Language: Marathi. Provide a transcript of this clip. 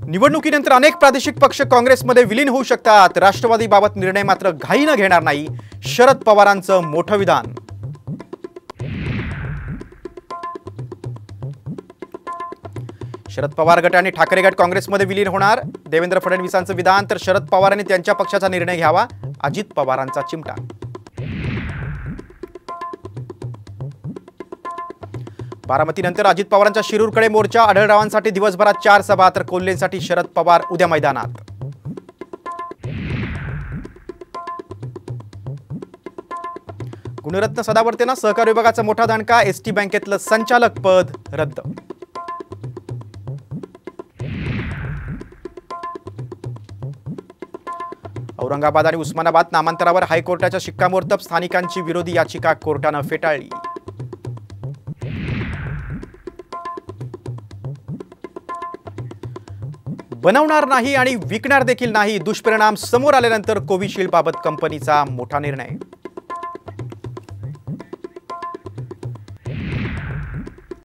निवडणुकीनंतर अनेक प्रादेशिक पक्ष काँग्रेसमध्ये विलीन होऊ शकतात। राष्ट्रवादीबाबत निर्णय मात्र घाईने घेणार नाही, शरद पवारांचं मोठं विधान। शरद पवार गट आणि ठाकरे गट काँग्रेसमध्ये विलीन होणार, देवेंद्र फडणवीसांचं विधान। तर शरद पवारांनी त्यांच्या पक्षाचा निर्णय घ्यावा, अजित पवारांचा चिमटा। बारामतीनंतर अजित पवारांच्या शिरूरकडे मोर्चा, आढळरावांसाठी दिवसभरात 4 सभा, तर कोल्हेंसाठी शरद पवार उद्या मैदानात। गुणरत्न सदावर्तेंना सहकार विभागाचा मोठा दणका, एसटी बँकेतलं संचालक पद रद्द। औरंगाबाद आणि उस्मानाबाद नामांतरावर हायकोर्टाच्या शिक्कामोर्तब, स्थानिकांची विरोधी याचिका कोर्टानं फेटाळली। बनवणार नाही आणि विकणार देखील नाही, दुष्परिणाम समोर आल्यानंतर कोविशिल्ड बाबत कंपनीचा मोठा निर्णय।